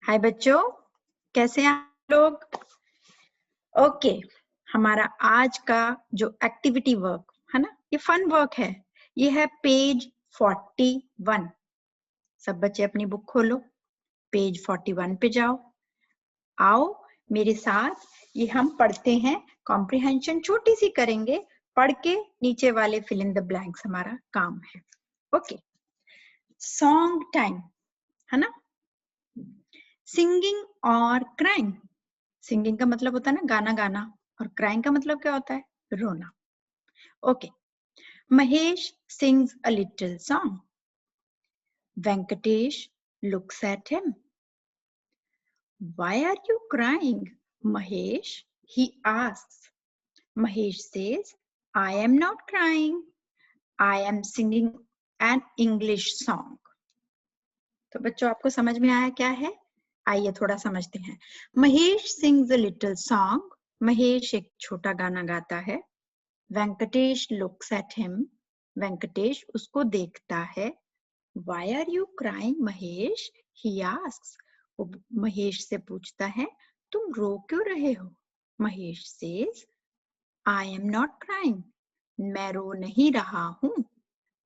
हाय बच्चों, कैसे हैं आप लोग? ओके, हमारा आज का जो एक्टिविटी वर्क है ना, ये फन वर्क है। ये है पेज 41। सब बच्चे अपनी बुक खोलो, पेज 41 पे जाओ। आओ मेरे साथ, ये हम पढ़ते हैं। कॉम्प्रिहेंशन छोटी सी करेंगे, पढ़ के नीचे वाले फिल इन द ब्लैंक्स हमारा काम है। ओके, सॉन्ग टाइम है ना। सिंगिंग और क्राइंग। सिंगिंग का मतलब होता है ना गाना गाना, और क्राइंग का मतलब क्या होता है? रोना। Okay, Mahesh sings a little song. Venkatesh looks at him. Why are you crying, Mahesh? He asks. Mahesh says, I am not crying. I am singing an English song. तो बच्चों, आपको समझ में आया क्या है? आइए थोड़ा समझते हैं। Mahesh sings a little song. Mahesh एक छोटा गाना गाता है। Venkatesh looks at him. Venkatesh उसको देखता है। Why are you crying, Mahesh? He asks. वो महेश से पूछता है, तुम रो क्यों रहे हो? Mahesh says, I am not crying. मैं रो नहीं रहा हूँ।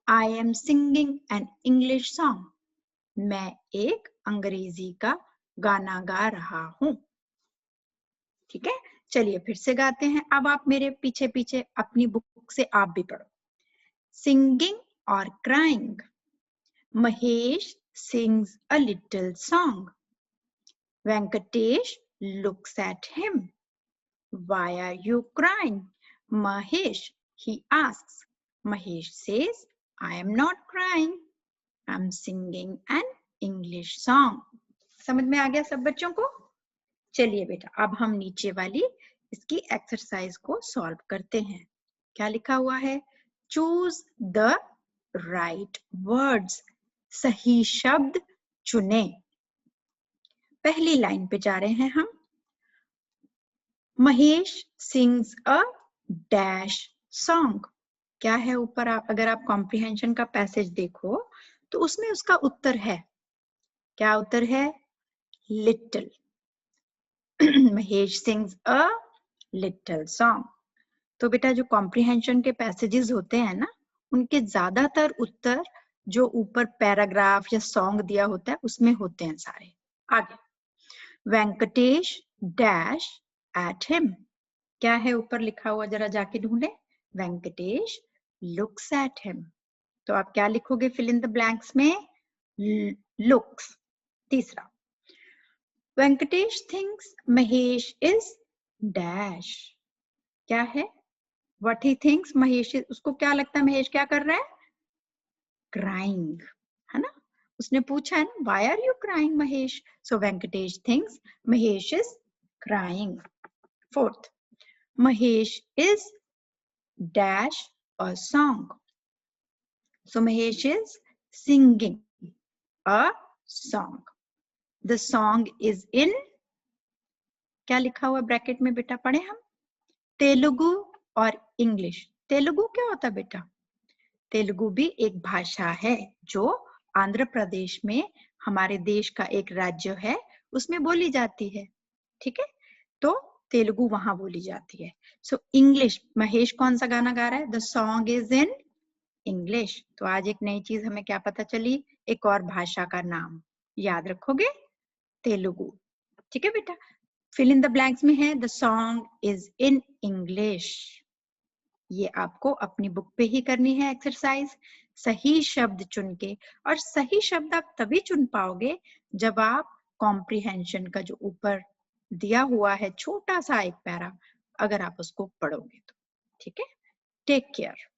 I am singing an English song. मैं एक अंग्रेजी का गाना गा रहा हूँ। ठीक है, चलिए फिर से गाते हैं। अब आप मेरे पीछे पीछे अपनी बुक से आप भी पढ़ो। सिंगिंग और crying. Mahesh sings a little song. Venkatesh looks at him. Why are you crying, Mahesh? He asks. Mahesh says, I am not crying. I'm singing an English song. समझ में आ गया सब बच्चों को? चलिए बेटा, अब हम नीचे वाली इसकी एक्सरसाइज को सॉल्व करते हैं। क्या लिखा हुआ है? Choose the right words. सही शब्द चुने। पहली लाइन पे जा रहे हैं हम। Mahesh sings a dash song. क्या है ऊपर? अगर आप कॉम्प्रिहेंशन का पैसेज देखो तो उसमें उसका उत्तर है। क्या उत्तर है? Little. Mahesh sings a little song. तो बेटा, जो कॉम्प्रिहेंशन के पैसेजेस होते हैं ना, उनके ज्यादातर उत्तर जो ऊपर पैराग्राफ या सॉन्ग दिया होता है उसमें होते हैं सारे। आगे, वेंकटेश डैश एट हिम। क्या है ऊपर लिखा हुआ? जरा जाके ढूंढे। Venkatesh looks at him. तो आप क्या लिखोगे फिल इन द ब्लैंक्स में? लुक्स। तीसरा, Venkatesh thinks Mahesh is dash. क्या है? व्हाट ही थिंक्स महेश, उसको क्या लगता है महेश क्या कर रहा है? क्राइंग, है ना। उसने पूछा है ना, why are you crying Mahesh? So Venkatesh thinks Mahesh is crying. Fourth, Mahesh is dash a song. So Mahesh is singing a song. The song is in, क्या लिखा हुआ ब्रैकेट में बेटा? पढ़े हम। तेलुगु और इंग्लिश। तेलुगु क्या होता है बेटा? तेलुगु भी एक भाषा है जो आंध्र प्रदेश में, हमारे देश का एक राज्य है, उसमें बोली जाती है। ठीक है, तो तेलुगु वहां बोली जाती है। सो इंग्लिश, महेश कौन सा गाना गा रहा है? The song is in English. तो आज एक नई चीज हमें क्या पता चली? एक और भाषा का नाम याद रखोगे, तेलुगु। ठीक है बेटा, फिल इन द ब्लैंक्स में है the song is in English. ये आपको अपनी बुक पे ही करनी है एक्सरसाइज, सही शब्द चुन के। और सही शब्द आप तभी चुन पाओगे जब आप कॉम्प्रिहेंशन का जो ऊपर दिया हुआ है छोटा सा एक पैरा, अगर आप उसको पढ़ोगे तो। ठीक है, टेक केयर।